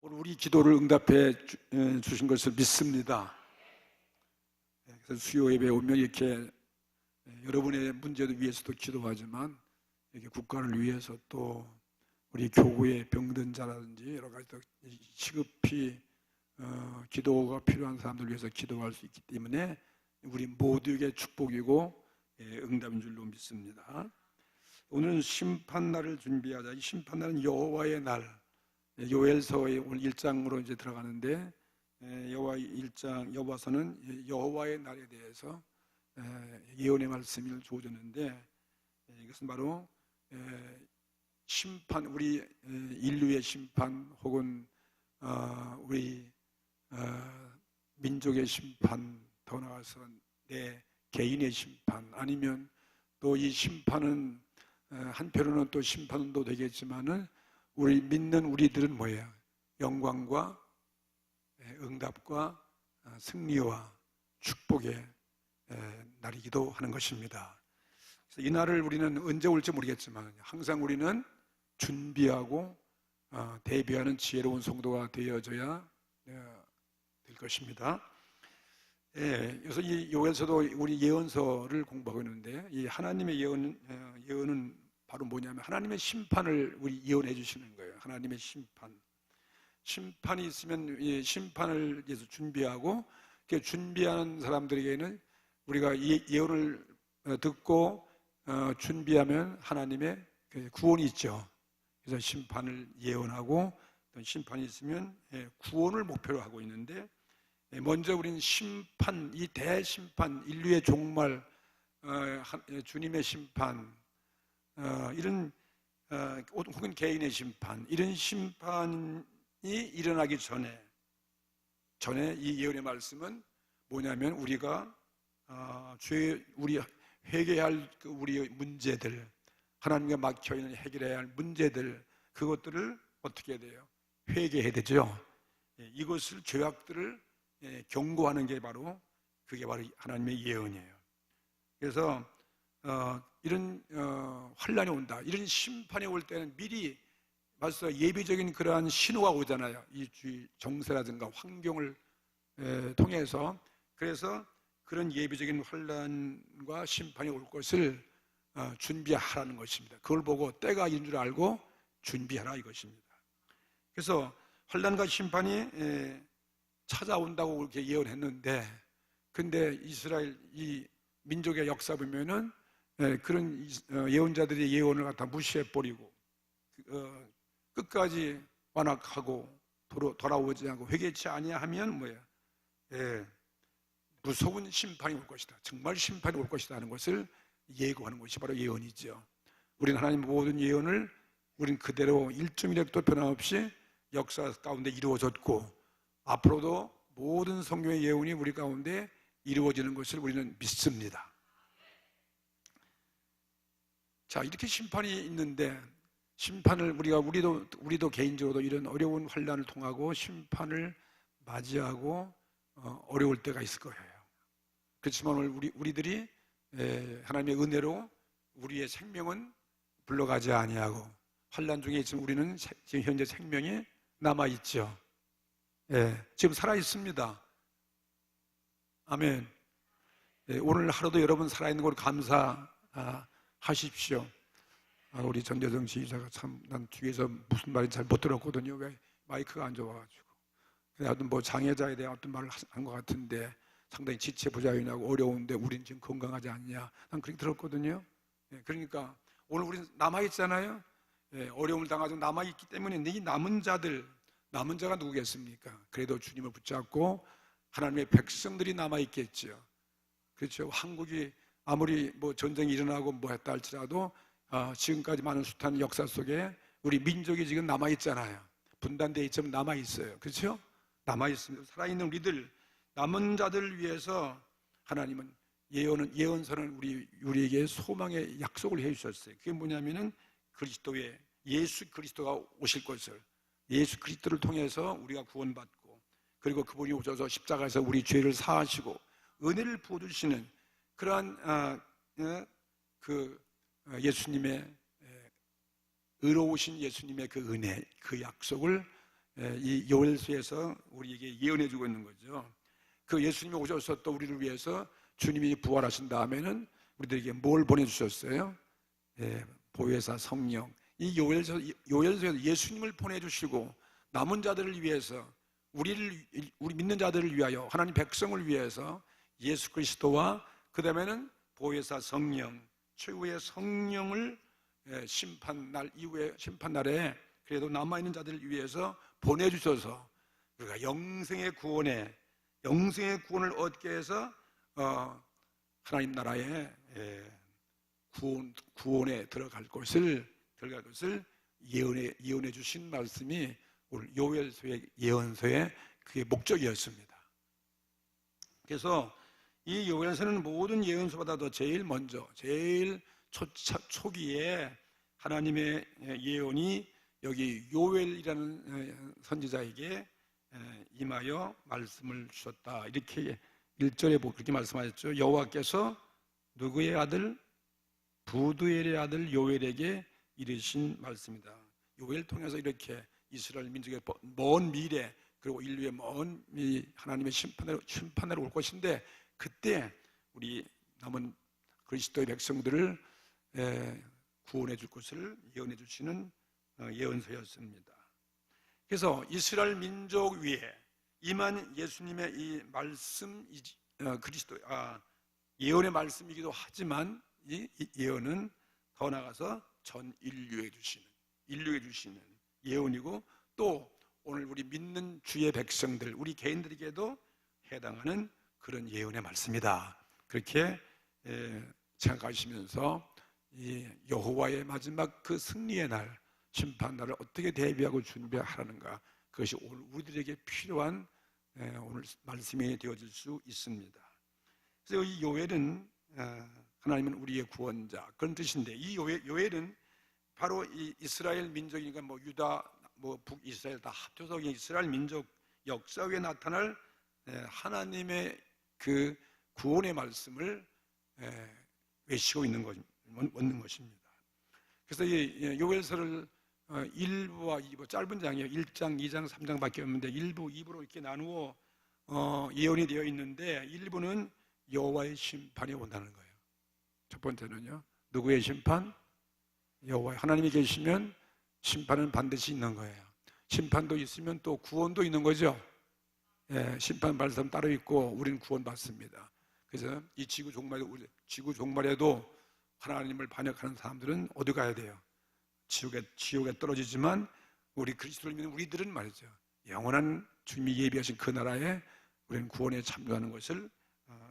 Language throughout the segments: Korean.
오늘 우리 기도를 응답해 주신 것을 믿습니다. 그래서 수요 예배에 오면 이렇게 여러분의 문제를 위해서도 기도하지만 이렇게 국가를 위해서 또 우리 교구의 병든 자라든지 여러 가지 더 시급히 기도가 필요한 사람들 위해서 기도할 수 있기 때문에 우리 모두에게 축복이고 응답인 줄로 믿습니다. 오늘은 심판날을 준비하자. 이 심판날은 여호와의 날, 요엘서의 오늘 1장으로 이제 들어가는데 여호와서는 여호와의 날에 대해서 예언의 말씀을 주어졌는데 이것은 바로 심판, 우리 인류의 심판 혹은 우리 민족의 심판, 더 나아가서 내 개인의 심판, 아니면 또 이 심판은 한편으로는 또 심판도 되겠지만은 우리 믿는 우리들은 뭐예요? 영광과 응답과 승리와 축복의 날이기도 하는 것입니다. 그래서 이 날을 우리는 언제 올지 모르겠지만 항상 우리는 준비하고 대비하는 지혜로운 성도가 되어져야 될 것입니다. 그래서 이 요엘서도 우리 예언서를 공부하고 있는데 이 하나님의 예언은 바로 뭐냐면 하나님의 심판을 우리 예언해 주시는 거예요. 하나님의 심판이 있으면 이 심판을 위해서 준비하고, 준비하는 사람들에게는 우리가 이 예언을 듣고 준비하면 하나님의 구원이 있죠. 그래서 심판을 예언하고 또 심판이 있으면 구원을 목표로 하고 있는데, 먼저 우리는 심판, 이 대심판, 인류의 종말, 주님의 심판, 이런 혹은 개인의 심판, 이런 심판이 일어나기 전에 이 예언의 말씀은 뭐냐면 우리가 우리 해결해야 할 우리의 문제들, 하나님과 막혀있는 해결해야 할 문제들, 그것들을 어떻게 해야 돼요? 회개해야 되죠. 이것을 죄악들을 경고하는 게 바로 그게 바로 하나님의 예언이에요. 그래서 이런 환란이 온다, 이런 심판이 올 때는 미리 맞서 예비적인 그러한 신호가 오잖아요. 이 정세라든가 환경을 통해서. 그래서 그런 예비적인 환란과 심판이 올 것을 준비하라는 것입니다. 그걸 보고 때가 인 줄 알고 준비하라 이것입니다. 그래서 환란과 심판이 찾아온다고 그렇게 예언했는데, 근데 이스라엘 이 민족의 역사 보면은 그런 예언자들의 예언을 갖다 무시해버리고 끝까지 완악하고 돌아오지 않고 회개치 아니하면 뭐예요? 무서운 심판이 올 것이다, 정말 심판이 올 것이다 하는 것을 예고하는 것이 바로 예언이죠. 우리는 하나님 모든 예언을 우리는 그대로 1.1획도 변함없이 역사 가운데 이루어졌고, 앞으로도 모든 성경의 예언이 우리 가운데 이루어지는 것을 우리는 믿습니다. 자, 이렇게 심판이 있는데, 심판을 우리도 개인적으로도 이런 어려운 환란을 통하고 심판을 맞이하고 어려울 때가 있을 거예요. 그렇지만 오늘 우리들이 하나님의 은혜로 우리의 생명은 불러가지 아니하고 환란 중에 있지만 우리는 지금 현재 생명이 남아 있죠. 지금 살아 있습니다. 아멘. 오늘 하루도 여러분 살아있는 걸 감사하십시오. 우리 전재정 지휘자가 참, 난 뒤에서 무슨 말인지 잘 못 들었거든요. 왜 마이크가 안 좋아가지고. 하여튼 뭐 장애자에 대한 어떤 말을 한 것 같은데 상당히 지체부자연하고 어려운데 우린 지금 건강하지 않냐, 난 그렇게 들었거든요. 그러니까 오늘 우린 남아있잖아요. 어려움을 당하고 남아있기 때문에 이 남은 자가 누구겠습니까? 그래도 주님을 붙잡고 하나님의 백성들이 남아있겠죠. 그렇죠. 한국이 아무리 뭐 전쟁이 일어나고 뭐 했다 할지라도 지금까지 많은 숱한 역사 속에 우리 민족이 지금 남아있잖아요. 분단되어 있지만 남아있어요. 그렇죠? 남아있습니다. 살아있는 우리들, 남은 자들을 위해서 하나님은 예언서는 우리에게 소망의 약속을 해주셨어요. 그게 뭐냐면은 예수 그리스도가 오실 것을, 예수 그리스도를 통해서 우리가 구원받고, 그리고 그분이 오셔서 십자가에서 우리 죄를 사하시고 은혜를 부어주시는 그러한 예수님의 의로우신 예수님의 그 은혜, 그 약속을 이 요엘서에서 우리에게 예언해 주고 있는 거죠. 그 예수님이 오셔서 또 우리를 위해서 주님이 부활하신 다음에는 우리들에게 뭘 보내주셨어요? 보혜사 성령. 이 요엘서에서 예수님을 보내주시고 남은 자들을 위해서 우리 믿는 자들을 위하여 하나님 백성을 위해서 예수 그리스도와 그 다음에는 보혜사 성령, 최후의 성령을 심판날 이후에 심판날에 그래도 남아있는 자들을 위해서 보내주셔서 우리가 영생의 구원을 얻게 해서 하나님 나라의 구원에 들어갈 것을 예언해 주신 말씀이 오늘 요엘서의 예언서의 그게 목적이었습니다. 그래서 이 요엘서는 모든 예언서보다도 제일 먼저 제일 초기에 하나님의 예언이 여기 요엘이라는 선지자에게 임하여 말씀을 주셨다. 이렇게 1절에 그렇게 말씀하셨죠. 여호와께서 누구의 아들? 부두엘의 아들 요엘에게 이르신 말씀이다. 요엘 통해서 이렇게 이스라엘 민족의 먼 미래 그리고 인류의 먼 하나님의 심판으로 올 것인데 그때 우리 남은 그리스도의 백성들을 구원해 줄 것을 예언해 주시는 예언서였습니다. 그래서 이스라엘 민족 위에 임한 예수님의 이 말씀 예언의 말씀이기도 하지만 이 예언은 더 나아가서 전 인류에 주시는 예언이고 또 오늘 우리 믿는 주의 백성들 우리 개인들에게도 해당하는 그런 예언의 말씀이다. 그렇게 생각하시면서 이 여호와의 마지막 그 승리의 날 심판날을 어떻게 대비하고 준비하라는가 그것이 오늘 우리들에게 필요한 오늘 말씀이 되어질 수 있습니다. 그래서 이 요엘은 하나님은 우리의 구원자 그런 뜻인데 이 요엘은 바로 이 이스라엘 민족이니까 뭐 유다 북이스라엘 다 합쳐서 이스라엘 민족 역사에 나타날 하나님의 그 구원의 말씀을 외치고 있는 것입니다. 그래서 이 요엘서를 1부와 2부 짧은 장이에요. 1장, 2장, 3장밖에 없는데 1부, 2부로 이렇게 나누어 예언이 되어 있는데 1부는 여호와의 심판이 온다는 거예요. 첫 번째는요. 누구의 심판? 여호와 하나님이 계시면 심판은 반드시 있는 거예요. 심판도 있으면 또 구원도 있는 거죠. 심판 받을 사람 따로 있고 우리는 구원받습니다. 그래서 이 지구 종말에도 하나님을 반역하는 사람들은 어디 가야 돼요? 지옥에 떨어지지만 우리 그리스도를 믿는 우리들은 말이죠. 영원한 주님이 예비하신 그 나라에 우리는 구원에 참여하는 것을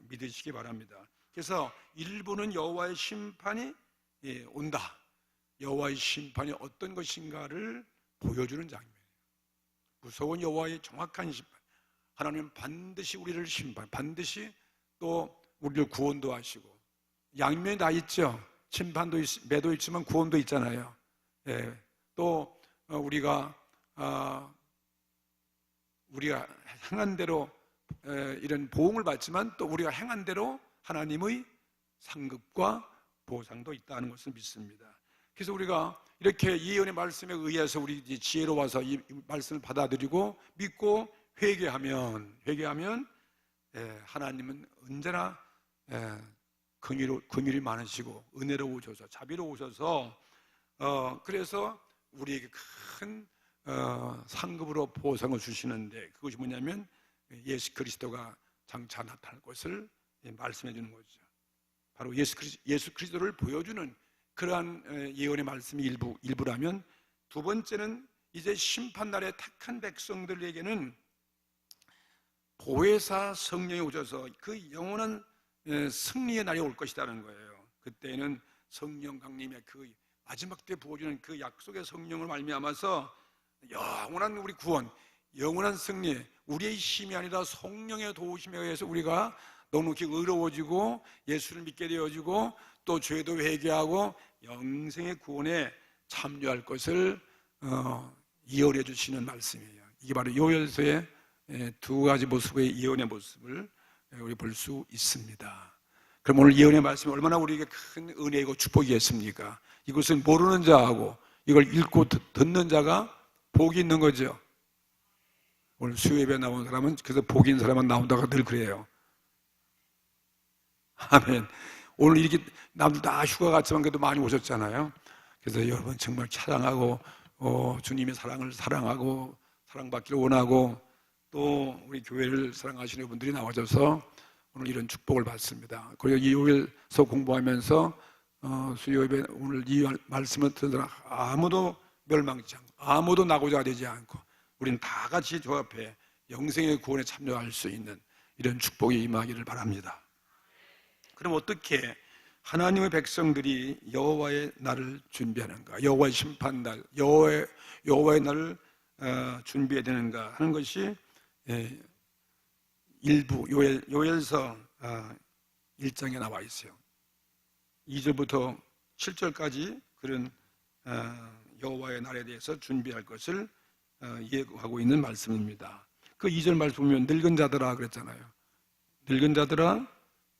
믿으시기 바랍니다. 그래서 일부는 여호와의 심판이 온다. 여호와의 심판이 어떤 것인가를 보여주는 장면이에요. 무서운 여호와의 정확한 심판. 하나님은 반드시 우리를 반드시 또 우리를 구원도 하시고 양면이 다 있죠. 심판도 매도 있지만 구원도 있잖아요. 또 우리가 행한 대로 이런 보응을 받지만 또 우리가 행한 대로 하나님의 상급과 보상도 있다는 것을 믿습니다. 그래서 우리가 이렇게 예언의 말씀에 의해서 우리 지혜로 와서 이 말씀을 받아들이고 믿고 회개하면 하나님은 언제나 긍휼이 많으시고 은혜로우셔서 자비로우셔서 그래서 우리에게 큰 상급으로 보상을 주시는데 그것이 뭐냐면 예수 그리스도가 장차 나타날 것을 말씀해 주는 거죠. 바로 예수 그리스도를 보여주는 그러한 예언의 말씀이 일부라면 두 번째는 이제 심판날에 택한 백성들에게는 보혜사 성령이 오셔서 그 영원한 승리의 날이 올 것이라는 거예요. 그때는 성령 강림의 그 마지막 때 부어주는 그 약속의 성령을 말미암아서 영원한 우리 구원, 영원한 승리, 우리의 힘이 아니라 성령의 도우심에 의해서 우리가 넉넉히 의로워지고 예수를 믿게 되어지고 또 죄도 회개하고 영생의 구원에 참여할 것을 예언해 주시는 말씀이에요. 이게 바로 요엘서의 두 가지 모습의 예언의 모습을 우리 볼 수 있습니다. 그럼 오늘 예언의 말씀이 얼마나 우리에게 큰 은혜이고 축복이겠습니까? 이것을 모르는 자하고 이걸 읽고 듣는 자가 복이 있는 거죠. 오늘 수요예배 나온 사람은 그래서 복인 사람만 나온다고 늘 그래요. 아멘. 오늘 이렇게 남들 다 휴가 갔지만 그래도 많이 오셨잖아요. 그래서 여러분 정말 찬양하고 주님의 사랑을 사랑하고 사랑받기를 원하고 또 우리 교회를 사랑하시는 분들이 나와줘서 오늘 이런 축복을 받습니다. 그리고 이 요일서 공부하면서 수요일에 오늘 이 말씀을 듣는 사람 아무도 멸망치 않고 아무도 나고자 되지 않고 우리는 다 같이 조합해 영생의 구원에 참여할 수 있는 이런 축복이 임하기를 바랍니다. 그럼 어떻게 하나님의 백성들이 여호와의 날을 준비하는가, 여호와의 심판날, 여호와의 날을 준비해야 되는가 하는 것이 일부 요엘서 1장에 나와 있어요. 2절부터 7절까지 그런 여호와의 날에 대해서 준비할 것을 예고하고 있는 말씀입니다. 그 2절 말씀 보면 늙은 자들아 그랬잖아요. 늙은 자들아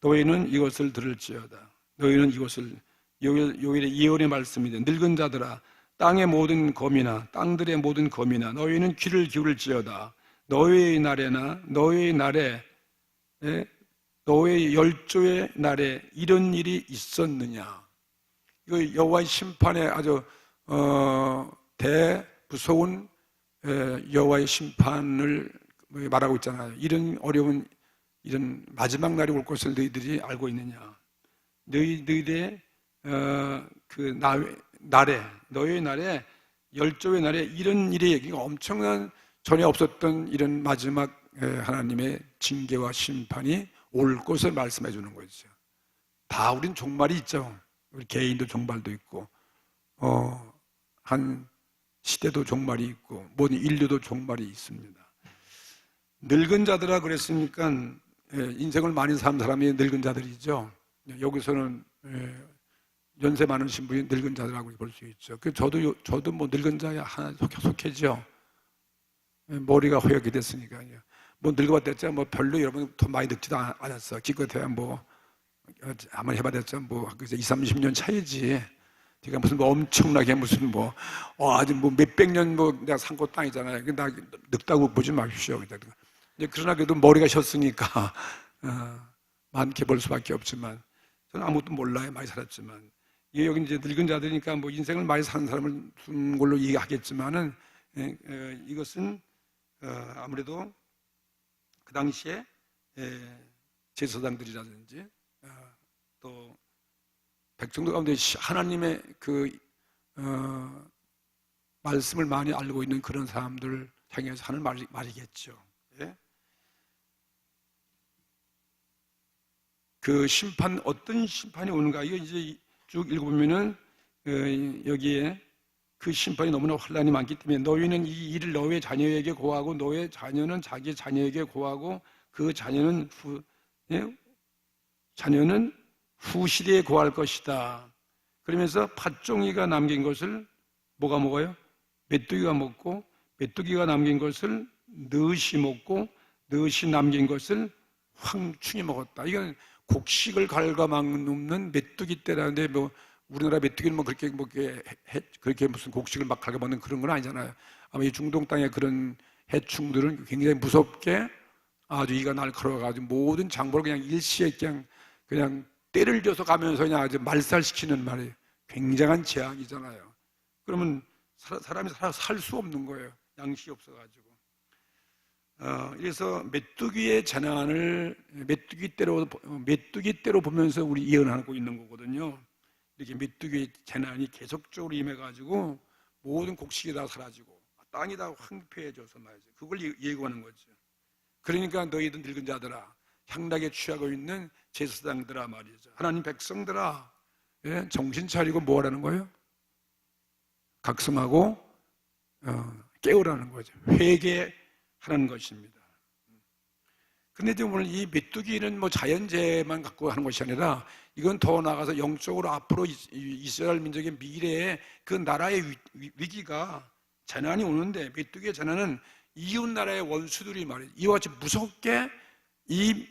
너희는 이것을 들을지어다. 너희는 이것을 요일의 예언의 말씀이다. 늙은 자들아 땅의 모든 거민아 땅들의 모든 거민아 너희는 귀를 기울일지어다. 너희의 날에나 너희의 날에 너희의 열조의 날에 이런 일이 있었느냐. 이거 여호와의 심판에 아주 대무서운 여호와의 심판을 말하고 있잖아요. 이런 어려운 이런 마지막 날이 올 것을 너희들이 알고 있느냐. 너희들의 그 날에 너희의 날에 열조의 날에 이런 일이 엄청난 전에 없었던 이런 마지막 하나님의 징계와 심판이 올 것을 말씀해 주는 거죠. 다 우린 종말이 있죠. 우리 개인도 종말도 있고 한 시대도 종말이 있고 모든 인류도 종말이 있습니다. 늙은 자들아 그랬으니까 인생을 많이 산 사람이 늙은 자들이죠. 여기서는 연세 많으신 분이 늙은 자들이라고 볼 수 있죠. 저도 뭐 늙은 자에 하나 속해죠. 머리가 허옇게 됐으니까요. 뭐 늙어봤댔자 뭐 별로 여러분 더 많이 늙지도 않았어. 기껏해야 뭐 한번 해봤댔자 뭐 20, 30년 차이지. 제가 무슨 뭐 엄청나게 무슨 뭐 아주 뭐 몇백 년 뭐 내가 산 것도 아니잖아요. 나 늙다고 보지 마십시오. 그러나 그래도 머리가 셨으니까 많게 볼 수밖에 없지만 저는 아무것도 몰라요. 많이 살았지만 여기 이제 늙은 자들이니까 뭐 인생을 많이 사는 사람을 둔 걸로 이해하겠지만은 이것은 아무래도 그 당시에 제사장들이라든지 또 백성들 가운데 하나님의 그 말씀을 많이 알고 있는 그런 사람들 향해서 하는 말이겠죠. 예? 그 심판 어떤 심판이 오는가 이거 이제 쭉 읽어보면은 여기에 그 심판이 너무나 환난이 많기 때문에 너희는 이 일을 너의 자녀에게 고하고 너의 자녀는 자기 자녀에게 고하고 그 자녀는 후시대에 고할 것이다. 그러면서 팥종이가 남긴 것을 뭐가 먹어요? 메뚜기가 먹고 메뚜기가 남긴 것을 넛이 먹고 넛이 남긴 것을 황충이 먹었다. 이건 곡식을 갉아먹는 메뚜기 떼라는데 뭐 우리나라 메뚜기는 뭐 그렇게 무슨 곡식을 막 갉아먹는 그런 건 아니잖아요. 아마 이 중동 땅의 그런 해충들은 굉장히 무섭게 아주 이가 날카로워가지고 모든 장보를 그냥 일시에 그냥 때를 줘서 가면서 그냥 아주 말살시키는 말이에요. 굉장한 재앙이잖아요. 그러면 사람이 살 수 없는 거예요. 양식이 없어가지고. 그래서 메뚜기의 재난을 메뚜기대로 보면서 우리 예언하고 있는 거거든요. 이렇게 메뚜기의 재난이 계속적으로 임해가지고 모든 곡식이 다 사라지고 땅이 다 황폐해져서 말이죠. 그걸 예고하는 거죠. 그러니까 너희들 늙은 자들아, 향락에 취하고 있는 제사장들아 말이죠. 하나님 백성들아, 정신 차리고 뭐 하라는 거예요? 각성하고 깨우라는 거죠. 회개하라는 것입니다. 근데 오늘 이 메뚜기는 뭐 자연재해만 갖고 하는 것이 아니라 이건 더 나아가서 영적으로 앞으로 이스라엘 민족의 미래에 그 나라의 위기가 재난이 오는데 메뚜기의 재난은 이웃 나라의 원수들이 말이에요. 이와 같이 무섭게 이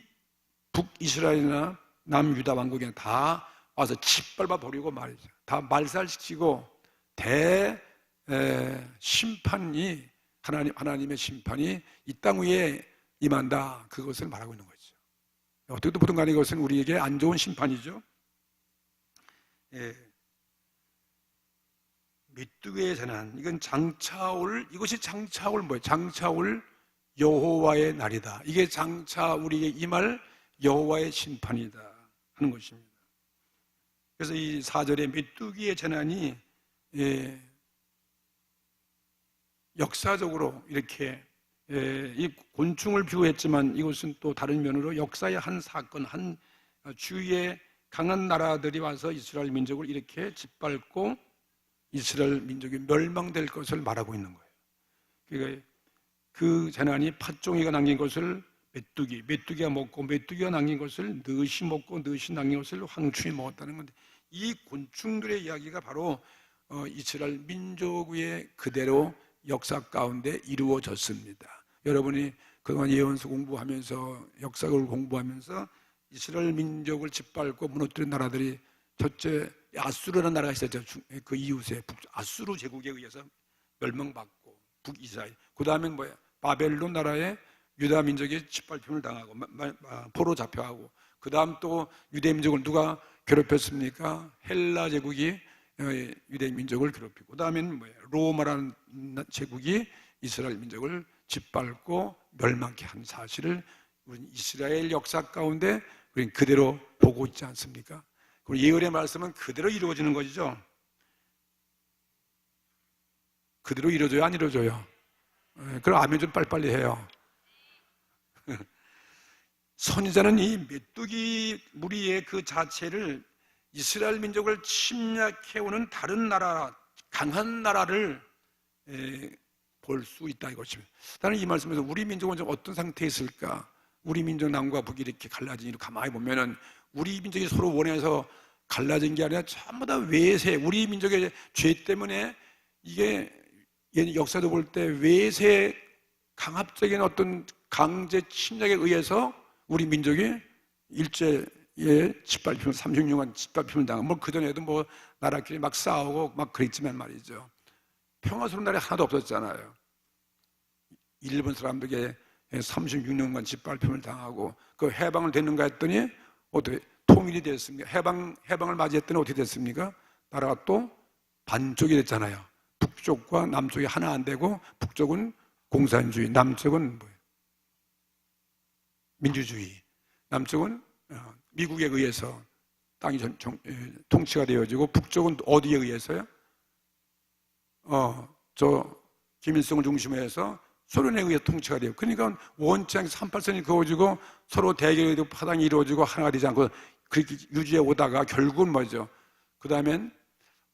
북이스라엘이나 남유다 왕국에 다 와서 짓밟아 버리고 말이죠. 다 말살시키고 심판이 하나님의 심판이 이 땅 위에 임한다, 그것을 말하고 있는 거죠. 어떻게 보든 간에 이것은 우리에게 안 좋은 심판이죠. 예. 메뚜기의 재난, 이건 이것이 장차올 뭐예요? 장차올 여호와의 날이다. 이게 장차 우리에게 임할 여호와의 심판이다 하는 것입니다. 그래서 이 4절에 메뚜기의 재난이 역사적으로 이렇게 이 곤충을 비유했지만 이것은 또 다른 면으로 역사의 한 사건, 한 주위에 강한 나라들이 와서 이스라엘 민족을 이렇게 짓밟고 이스라엘 민족이 멸망될 것을 말하고 있는 거예요. 그러니까 그 재난이 팥종이가 남긴 것을 메뚜기가 먹고 메뚜기가 남긴 것을 넛이 먹고 넛이 남긴 것을 황충이 먹었다는 건데, 이 곤충들의 이야기가 바로 이스라엘 민족 위에 그대로 역사 가운데 이루어졌습니다. 여러분이 그동안 예언서 공부하면서 역사를 공부하면서 이스라엘 민족을 짓밟고 무너뜨린 나라들이 첫째 아수르라는 나라가 있었죠. 그 이웃에 아수르 제국에 의해서 멸망받고 북이스라엘. 그 다음엔 뭐야? 바벨론 나라에 유다 민족이 짓밟힘을 당하고 포로 잡혀가고, 그 다음 또 유대 민족을 누가 괴롭혔습니까? 헬라 제국이 유대 민족을 괴롭히고, 그 다음에는 뭐예요? 로마라는 제국이 이스라엘 민족을 짓밟고 멸망케 한 사실을 우리 이스라엘 역사 가운데 우리는 그대로 보고 있지 않습니까? 그리고 예언의 말씀은 그대로 이루어지는 것이죠. 그대로 이루어져요, 안 이루어져요? 그럼 아멘 좀 빨리빨리 해요. 선지자는 이 메뚜기 무리의 그 자체를 이스라엘 민족을 침략해오는 다른 나라, 강한 나라를 볼 수 있다 이것입니다. 나는 이 말씀에서 우리 민족은 좀 어떤 상태에 있을까? 우리 민족 남과 북이 이렇게 갈라진 일을 가만히 보면은 우리 민족이 서로 원해서 갈라진 게 아니라 전부 다 외세, 우리 민족의 죄 때문에 이게 역사도 볼 때 외세 강압적인 어떤 강제 침략에 의해서 우리 민족이 일제에 짓밟힘을 36년간 짓밟힘을 당하고, 뭐 그전에도 뭐 나라끼리 막 싸우고 막 그랬지만 말이죠. 평화스러운 날이 하나도 없었잖아요. 일본 사람들에게 36년간 짓밟힘을 당하고 그 해방을 됐는가 했더니 어떻게 통일이 됐습니까? 해방을 맞이했더니 어떻게 됐습니까? 나라가 또 반쪽이 됐잖아요. 북쪽과 남쪽이 하나 안 되고, 북쪽은 공산주의, 남쪽은 뭐예요? 민주주의. 남쪽은 미국에 의해서 땅이 통치가 되어지고, 북쪽은 어디에 의해서요? 김일성을 중심으로 해서 소련에 의해 통치가 돼요. 그러니까 원치 않게 38선이 그어지고 서로 대결이 되고 파당이 이루어지고 하나가 되지 않고 그렇게 유지해 오다가 결국은 뭐죠? 그 다음엔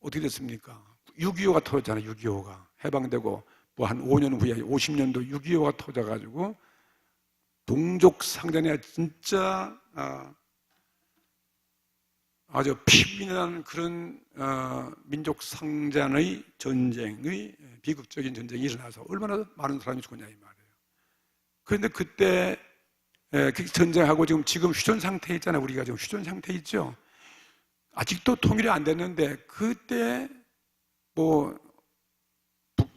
어떻게 됐습니까? 6.25가 터졌잖아요. 6.25가 해방되고 뭐 한 5년 후에 50년도 6.25가 터져가지고 동족 상전에 진짜 아주 피빈한 그런 민족 상전의 전쟁의 비극적인 전쟁이 일어나서 얼마나 많은 사람이 죽었냐 이 말이에요. 그런데 그때 그 전쟁하고 지금 휴전 상태에 있잖아요. 우리가 지금 휴전 상태에 있죠. 아직도 통일이 안 됐는데 그때 뭐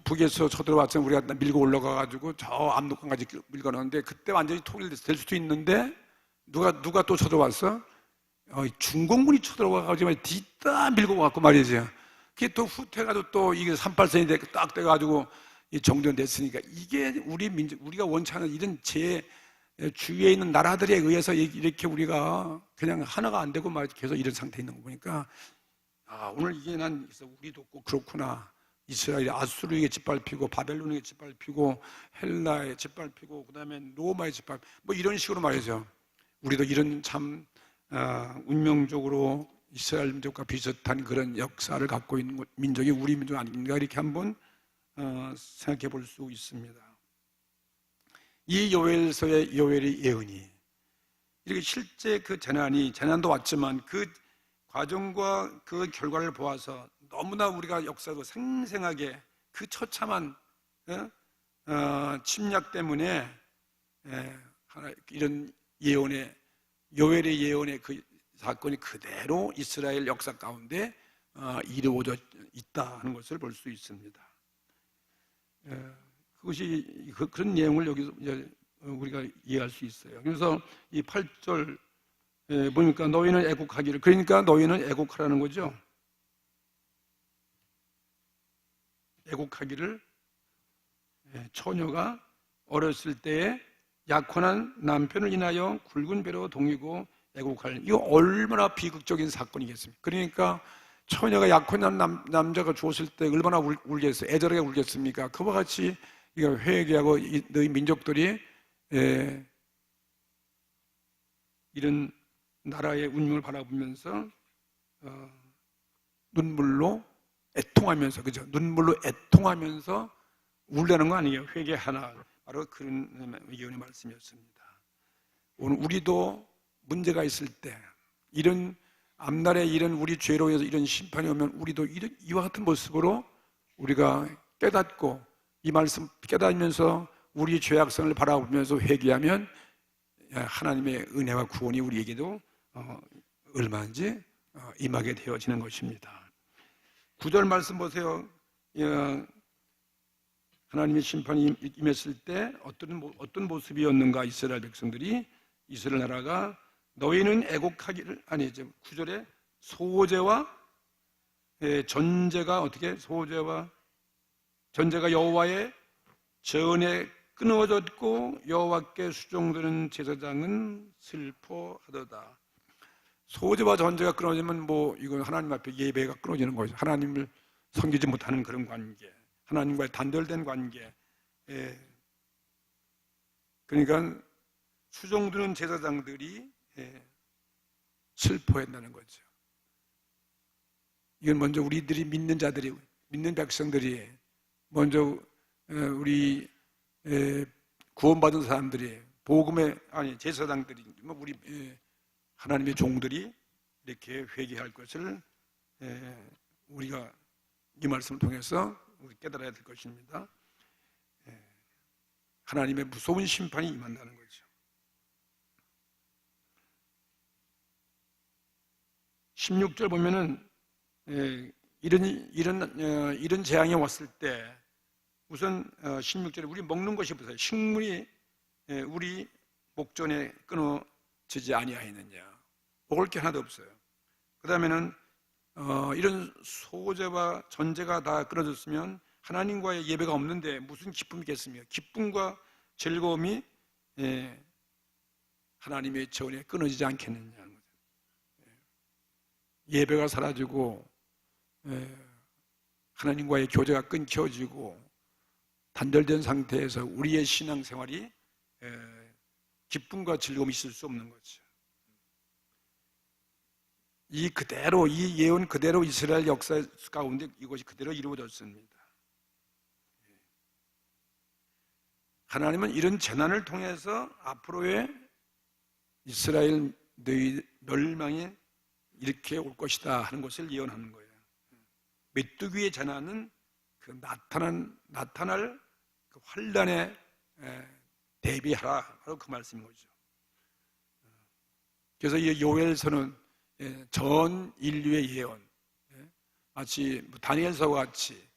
북에서 쳐들어왔으면 우리가 밀고 올라가가지고 저 압록강까지 밀고 나오는데 그때 완전히 통일될 수도 있는데 누가 또 쳐들어왔어? 중공군이 쳐들어와가지고 뒤따 밀고 왔고 말이죠. 그게 또 후퇴가지고 또 이게 38선이 딱 돼가지고 정전됐으니까 이게 우리 민족, 우리가 원치 않은 이런 주위에 있는 나라들에 의해서 이렇게 우리가 그냥 하나가 안 되고 막 계속 이런 상태에 있는 거 보니까 오늘 이게 난 우리도 꼭 그렇구나. 이스라엘이 아수르에게 짓밟히고 바벨론에게 짓밟히고 헬라에 짓밟히고 그다음에 로마에 짓밟히고 뭐 이런 식으로 말이죠. 우리도 이런 참 운명적으로 이스라엘 민족과 비슷한 그런 역사를 갖고 있는 민족이 우리 민족 아닌가 이렇게 한번 생각해 볼 수 있습니다. 이 요엘서의 요엘의 예언이 이렇게 실제 그 재난도 왔지만 그 과정과 그 결과를 보아서 너무나 우리가 역사도 생생하게 그 처참한 침략 때문에 이런 요엘의 예언의 그 사건이 그대로 이스라엘 역사 가운데 이루어져 있다 하는 것을 볼 수 있습니다. 그것이 그런 내용을 여기서 이제 우리가 이해할 수 있어요. 그래서 이 8절 보니까 너희는 애국하기를, 그러니까 너희는 애국하라는 거죠. 애국하기를, 처녀가 어렸을 때에 약혼한 남편을 인하여 굵은 배로 동이고 애국할, 이거 얼마나 비극적인 사건이겠습니까? 그러니까 처녀가 약혼한 남자가 죽었을 때 얼마나 울겠어요? 애절하게 울겠습니까? 그와 같이 이거 회개하고 너희 민족들이 이런 나라의 운명을 바라보면서 눈물로 애통하면서, 그죠? 눈물로 애통하면서 울라는 거 아니에요? 회개하나. 바로 그런 예언의 말씀이었습니다. 오늘 우리도 문제가 있을 때, 이런 앞날에 이런 우리 죄로 인해서 이런 심판이 오면 우리도 이와 같은 모습으로 우리가 깨닫고 이 말씀 깨닫으면서 우리 죄악성을 바라보면서 회개하면 하나님의 은혜와 구원이 우리에게도 얼마든지 임하게 되어지는 것입니다. 9절 말씀 보세요. 하나님의 심판이 임했을 때 어떤 모습이었는가? 이스라엘 백성들이, 이스라엘 나라가 너희는 애곡하기를, 아니 이제 9절에 소제와 전제가 어떻게, 소제와 전제가 여호와의 전에 끊어졌고 여호와께 수종드는 제사장은 슬퍼하도다. 소제와 전제가 끊어지면 뭐 이건 하나님 앞에 예배가 끊어지는 거죠. 하나님을 섬기지 못하는 그런 관계, 하나님과의 단절된 관계. 그러니까 수종드는 제사장들이 슬퍼한다는 거죠. 이건 먼저 우리들이 믿는 자들이, 믿는 백성들이, 먼저 우리 구원받은 사람들이, 복음의, 아니 제사장들이, 우리 하나님의 종들이 이렇게 회개할 것을 우리가 이 말씀을 통해서 우리 깨달아야 될 것입니다. 하나님의 무서운 심판이 임한다는 거죠. 16절 보면은 이런 재앙이 왔을 때 우선 16절에 우리 먹는 것이 보세요. 식물이 우리 목전에 끊어지지 아니하였느냐. 먹을 게 하나도 없어요. 그 다음에는 이런 소제와 전제가 다 끊어졌으면 하나님과의 예배가 없는데 무슨 기쁨이 있겠습니까? 기쁨과 즐거움이 하나님의 전에 끊어지지 않겠느냐. 예배가 사라지고 하나님과의 교제가 끊겨지고 단절된 상태에서 우리의 신앙생활이 기쁨과 즐거움이 있을 수 없는 거죠. 이 예언 그대로 이스라엘 역사 가운데 이것이 그대로 이루어졌습니다. 하나님은 이런 재난을 통해서 앞으로의 이스라엘 멸망이 이렇게 올 것이다 하는 것을 예언하는 거예요. 메뚜기의 재난은 그 나타날 그 환란에 대비하라, 바로 그 말씀인 거죠. 그래서 이 요엘서는 전 인류의 예언, 마치 다니엘서와 같이,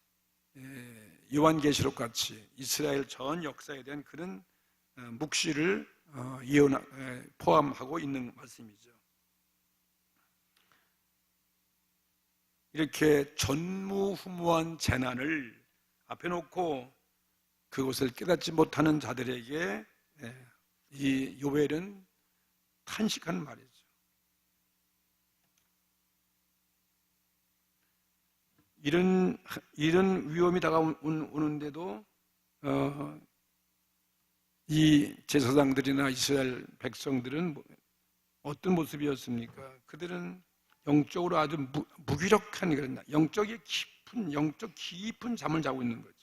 요한계시록 같이 이스라엘 전 역사에 대한 그런 묵시를 포함하고 있는 말씀이죠. 이렇게 전무후무한 재난을 앞에 놓고 그것을 깨닫지 못하는 자들에게 이 요엘은 탄식하는 말이죠. 이런 위험이 다가오는데도 이 제사장들이나 이스라엘 백성들은 어떤 모습이었습니까? 그들은 영적으로 아주 무기력한 그런 영적 깊은 잠을 자고 있는 거죠.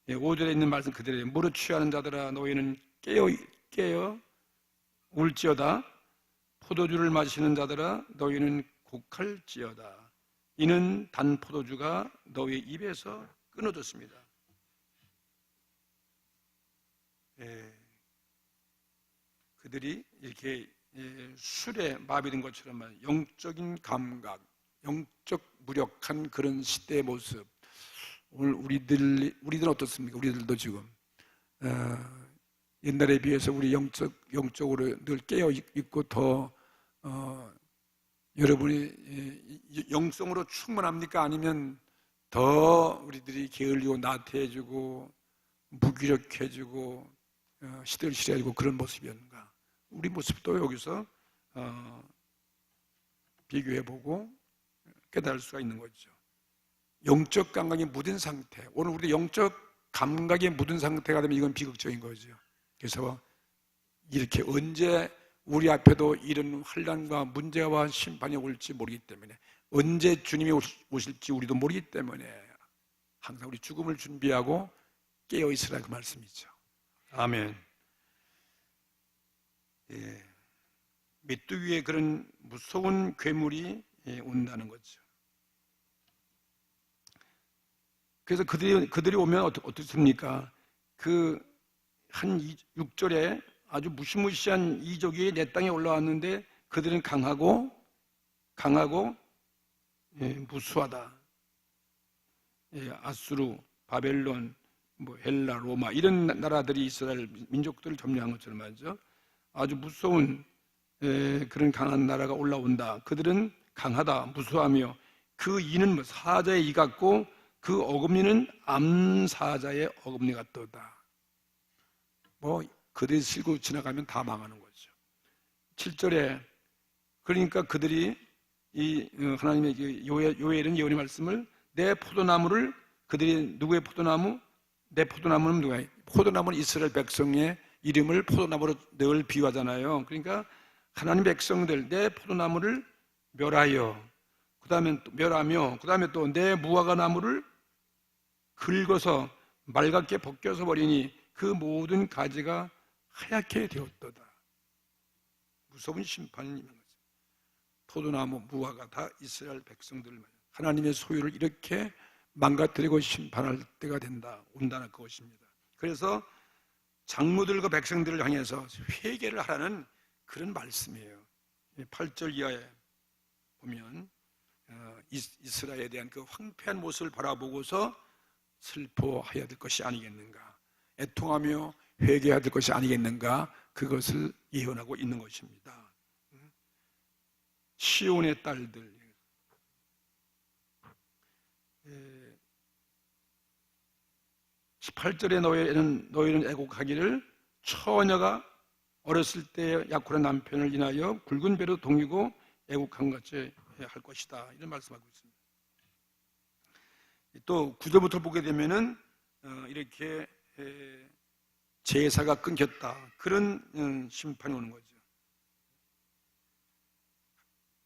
5절에 있는 말씀 그대로 무릇 취하는 자들아 너희는 깨어 울지어다. 포도주를 마시는 자들아 너희는 곡할지어다. 이는 단 포도주가 너희 입에서 끊어졌습니다. 그들이 이렇게 술에 마비된 것처럼 영적인 감각, 영적 무력한 그런 시대의 모습. 오늘 우리들은 어떻습니까? 우리들도 지금 옛날에 비해서 우리 영적으로 늘 깨어 있고 더 여러분이 영성으로 충만합니까? 아니면 더 우리들이 게을리고 나태해지고 무기력해지고 시들시들해지고 그런 모습이었는가? 우리 모습도 여기서 비교해보고 깨달을 수가 있는 거죠. 영적 감각이 묻은 상태, 오늘 우리 영적 감각이 묻은 상태가 되면 이건 비극적인 거죠. 그래서 이렇게 언제 우리 앞에도 이런 환난과 문제와 심판이 올지 모르기 때문에, 언제 주님이 오실지 우리도 모르기 때문에 항상 우리 죽음을 준비하고 깨어 있으라, 그 말씀이죠. 아멘. 예. 메뚜기의 그런 무서운 괴물이 온다는 거죠. 그래서 그들이 오면 어떻습니까? 한 6절에 아주 무시무시한 이족이 내 땅에 올라왔는데 그들은 강하고 무수하다. 아수르, 바벨론, 헬라, 로마 이런 나라들이 이스라엘 민족들을 점령한 것처럼 말이죠. 아주 무서운 그런 강한 나라가 올라온다. 그들은 강하다, 무수하며 그 이는 사자의 이 같고 그 어금니는 암사자의 어금니 같도다. 그들이 실고 지나가면 다 망하는 거죠. 7절에 그러니까 그들이 이 하나님의 요엘은 예언의 말씀을 내 포도나무를, 그들이 누구의 포도나무? 내 포도나무는 누구야? 포도나무는 이스라엘 백성의 이름을 포도나무로 늘 비유하잖아요. 그러니까 하나님 백성들 내 포도나무를 멸하여, 그 다음에 또 내 무화과 나무를 긁어서 맑게 벗겨서 버리니 그 모든 가지가 하얗게 되었도다. 무서운 심판이 있는 거죠. 포도나무, 무화과 다 이스라엘 백성들, 하나님의 소유를 이렇게 망가뜨리고 심판할 때가 온다는 것입니다. 그래서 장로들과 백성들을 향해서 회개를 하라는 그런 말씀이에요. 8절 이하에 보면 이스라엘에 대한 그 황폐한 모습을 바라보고서 슬퍼해야 될 것이 아니겠는가, 애통하며 회개해야 될 것이 아니겠는가, 그것을 예언하고 있는 것입니다. 시온의 딸들, 18절에 너희는 애곡하기를 처녀가 어렸을 때 약혼한 남편을 인하여 굵은 배로 동이고 애곡한 같이 할 것이다, 이런 말씀하고 있습니다. 또 9절부터 보게 되면은 이렇게 제사가 끊겼다, 그런 심판이 오는 거죠.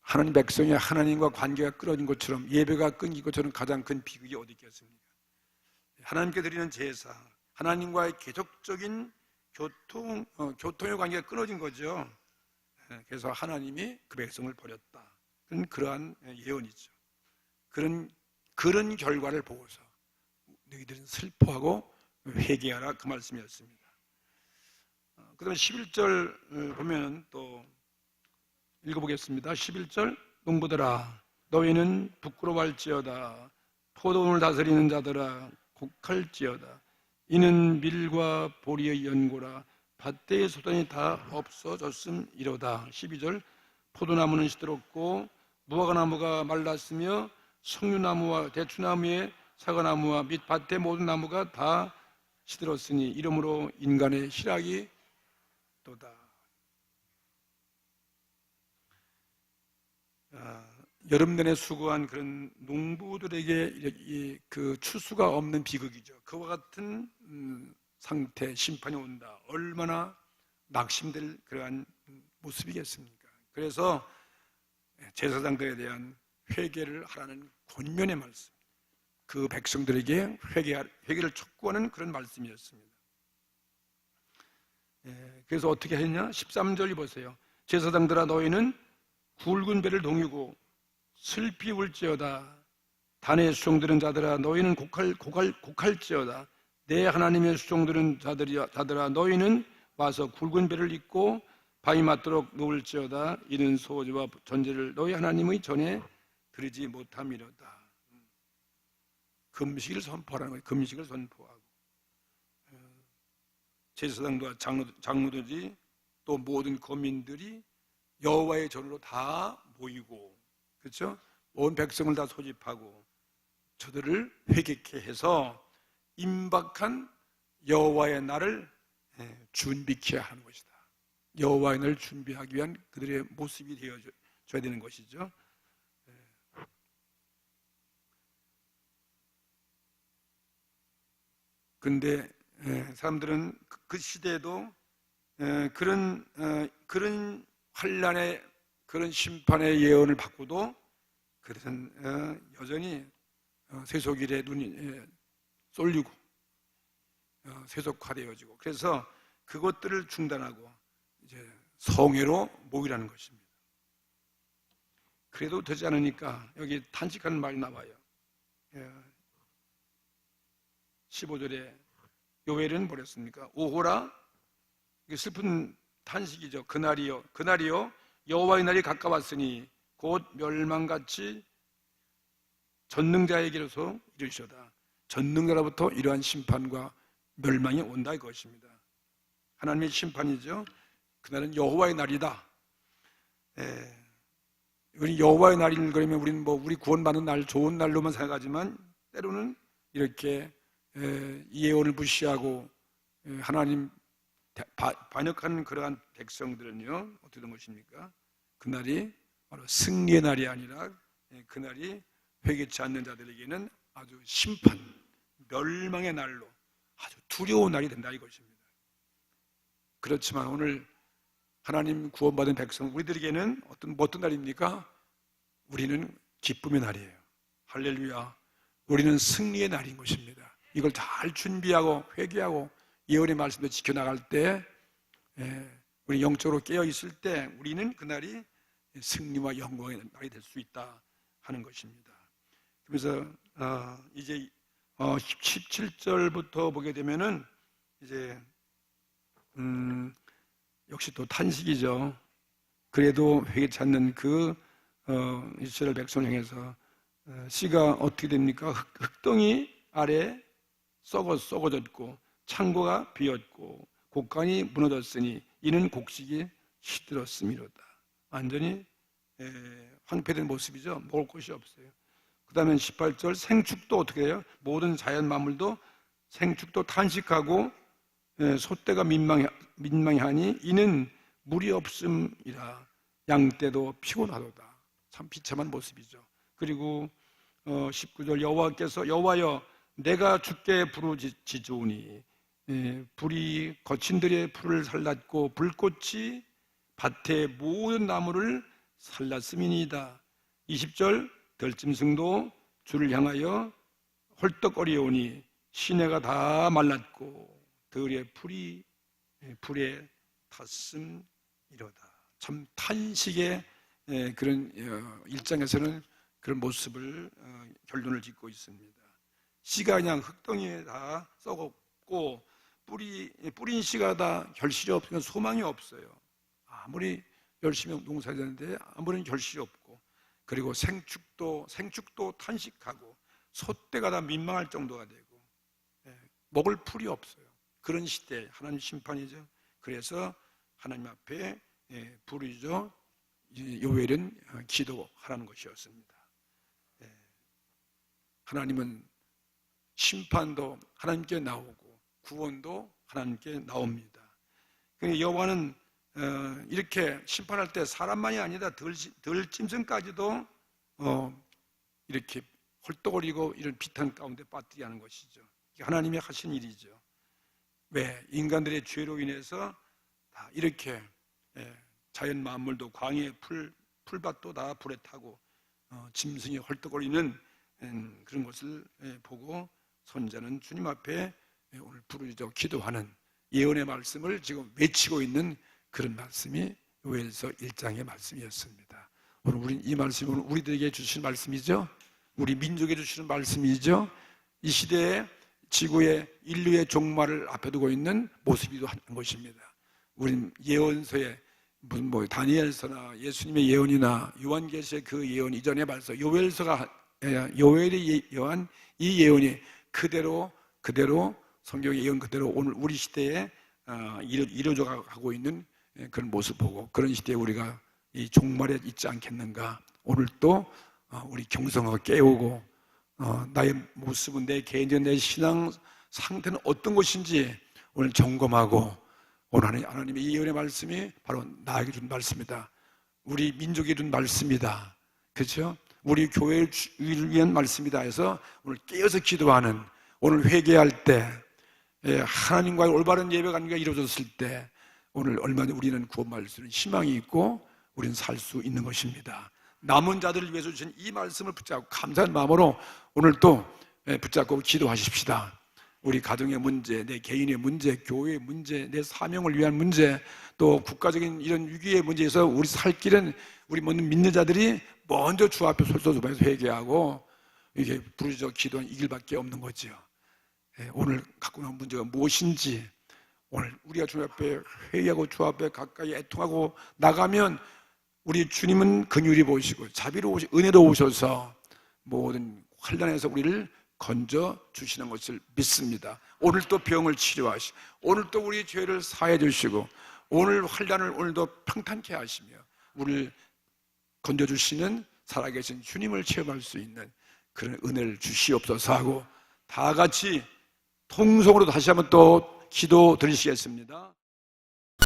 하나님 백성이 하나님과 관계가 끊어진 것처럼, 예배가 끊긴 것처럼 가장 큰 비극이 어디 있겠습니까? 하나님께 드리는 제사, 하나님과의 계속적인 교통의 관계가 끊어진 거죠. 그래서 하나님이 그 백성을 버렸다, 그러한 예언이죠. 그런 결과를 보고서 너희들은 슬퍼하고 회개하라, 그 말씀이었습니다. 그 다음에 11절 보면 또 읽어보겠습니다. 11절, 농부들아 너희는 부끄러워할지어다. 포도원을 다스리는 자들아 곡할지어다. 이는 밀과 보리의 연고라. 밭대의 소단이 다 없어졌음이로다. 12절, 포도나무는 시들었고 무화과나무가 말랐으며 석류나무와 대추나무의 사과나무와 및 밭의 모든 나무가 다 시들었으니 이러므로 인간의 희락이 또다. 여름 내내 수고한 그런 농부들에게 그 추수가 없는 비극이죠. 그와 같은 상태, 심판이 온다. 얼마나 낙심될 그러한 모습이겠습니까? 그래서 제사장들에 대한 회개를 하라는 권면의 말씀, 그 백성들에게 회개를 촉구하는 그런 말씀이었습니다. 그래서 어떻게 했냐? 13절 보세요. 제사장들아 너희는 굵은 배를 동이고 슬피 울지어다. 단의 수종들은 자들아 너희는 곡할지어다. 내 하나님의 수종들은 자들아 너희는 와서 굵은 배를 입고 밤이 맞도록 누울지어다. 이는 소제와 전제를 너희 하나님의 전에 드리지 못함이로다. 금식을 선포하라는 거예요. 금식을 선포하고 제사장과 장로들이 또 모든 거민들이 여호와의 전으로 다 모이고, 그렇죠? 온 백성을 다 소집하고 저들을 회개케 해서 임박한 여호와의 날을 준비케 하는 것이다. 여호와의 날을 준비하기 위한 그들의 모습이 되어줘야 되는 것이죠. 그런데 사람들은 그 시대에도 그런 환란의, 그런 심판의 예언을 받고도 그들은 여전히 세속일에 눈이 쏠리고 세속화되어지고, 그래서 그것들을 중단하고 이제 성회로 모이라는 것입니다. 그래도 되지 않으니까 여기 탄식하는 말이 나와요. 15절에 요엘은 뭐랬습니까? 오호라, 이게 슬픈 탄식이죠. 그날이요 여호와의 날이 가까웠으니 곧 멸망같이 전능자에게로서 이르시오다. 전능자로부터 이러한 심판과 멸망이 온다 이것입니다. 하나님의 심판이죠. 그날은 여호와의 날이다. 우리 여호와의 날인 그러면 우리는 우리 구원받는 날, 좋은 날로만 생각하지만 때로는 이렇게 이 예언을 무시하고 하나님 반역하는 그러한 백성들은요, 어떻게 된 것입니까? 그날이 바로 승리의 날이 아니라 그날이 회개치 않는 자들에게는 아주 심판, 멸망의 날로 아주 두려운 날이 된다 이것입니다. 그렇지만 오늘 하나님 구원받은 백성 우리들에게는 어떤 날입니까? 우리는 기쁨의 날이에요. 할렐루야. 우리는 승리의 날인 것입니다. 이걸 잘 준비하고 회개하고 예언의 말씀도 지켜나갈 때, 우리 영적으로 깨어있을 때 우리는 그날이 승리와 영광의 날이 될 수 있다 하는 것입니다. 그래서 이제 17절부터 보게 되면은 이제 역시 또 탄식이죠. 그래도 회개치 않는 그 이스라엘 백성을 향해서 씨가 어떻게 됩니까? 흙덩이 아래 썩어졌고 창고가 비었고 곡간이 무너졌으니 이는 곡식이 시들었음이로다. 완전히 황폐된 모습이죠. 먹을 것이 없어요. 그 다음에 18절 생축도 어떻게 해요? 모든 자연 만물도 생축도 탄식하고 소떼가 민망하니 이는 물이 없음이라. 양떼도 피곤하도다. 참 비참한 모습이죠. 그리고 19절 여호와여 내가 주께 부르짖으오니 불이 거친들의 풀을 살랐고 불꽃이 밭의 모든 나무를 살랐음이니이다. 20절 들짐승도 주를 향하여 헐떡거리오니 시내가 다 말랐고 들의 풀이 불에 탔음이로다. 참 탄식의 그런 일장에서는 그런 모습을 결론을 짓고 있습니다. 씨가 그냥 흙덩이에 다 썩었고 뿌린 씨가 다 결실이 없으니까 소망이 없어요. 아무리 열심히 농사짓는데 아무런 결실이 없고, 그리고 생축도 탄식하고 소떼가 다 민망할 정도가 되고 먹을 풀이 없어요. 그런 시대에 하나님 심판이죠. 그래서 하나님 앞에 부르짖어 요엘은 기도하라는 것이었습니다. 하나님은 심판도 하나님께 나오고 구원도 하나님께 나옵니다. 여호와는 이렇게 심판할 때 사람만이 아니라 들짐승까지도 이렇게 헐떡거리고 이런 비탄 가운데 빠뜨리게 하는 것이죠. 이게 하나님이 하신 일이죠. 왜? 인간들의 죄로 인해서 다 이렇게 자연 만물도 광야의 풀밭도 다 불에 타고 짐승이 헐떡거리는 그런 것을 보고 선자는 주님 앞에 오늘 부르짖어 기도하는 예언의 말씀을 지금 외치고 있는 그런 말씀이 요엘서 1장의 말씀이었습니다. 오늘 우리 이 말씀은 우리들에게 주신 말씀이죠. 우리 민족에 주시는 말씀이죠. 이 시대에 지구의 인류의 종말을 앞에 두고 있는 모습이기도 한 것입니다. 우리는 예언서에 무슨 다니엘서나 예수님의 예언이나 요한계시의 그 예언 이전에 말서 요엘이 예언한 이 예언이 그대로 성경의 예언 그대로 오늘 우리 시대에 이루어져 가고 있는 그런 모습 보고, 그런 시대에 우리가 이 종말에 있지 않겠는가. 오늘 또 우리 경성을 깨우고 나의 모습은, 내 개인적인 내 신앙 상태는 어떤 것인지 오늘 점검하고, 오늘 하나님의 이 예언의 말씀이 바로 나에게 준 말씀이다. 우리 민족에 준 말씀이다. 그렇죠? 우리 교회를 위한 말씀이다 해서 오늘 깨어서 기도하는, 오늘 회개할 때 하나님과의 올바른 예배 관계가 이루어졌을 때 오늘 얼마나 우리는 구원받을 수 있는 희망이 있고 우리는 살 수 있는 것입니다. 남은 자들을 위해서 주신 이 말씀을 붙잡고 감사한 마음으로 오늘 또 붙잡고 기도하십시다. 우리 가정의 문제, 내 개인의 문제, 교회의 문제, 내 사명을 위한 문제, 또 국가적인 이런 위기의 문제에서 우리 살 길은 우리 믿는 자들이 먼저 주 앞에 솔솔수범해서 회개하고 이게 부르짖어 기도한 이 길밖에 없는 거죠. 오늘 갖고 나온 문제가 무엇인지, 오늘 우리가 주 앞에 회개하고 주 앞에 가까이 애통하고 나가면 우리 주님은 긍휼히 보시고 자비로우시고 은혜로우셔서 모든 환난에서 우리를 건져 주시는 것을 믿습니다. 오늘 또 병을 치료하시고 오늘 또 우리 죄를 사해 주시고 오늘 환난을 오늘도 평탄케 하시며 우리를 건져 주시는 살아계신 주님을 체험할 수 있는 그런 은혜를 주시옵소서 하고, 다 같이 통성으로 다시 한번 또 기도 드리시겠습니다.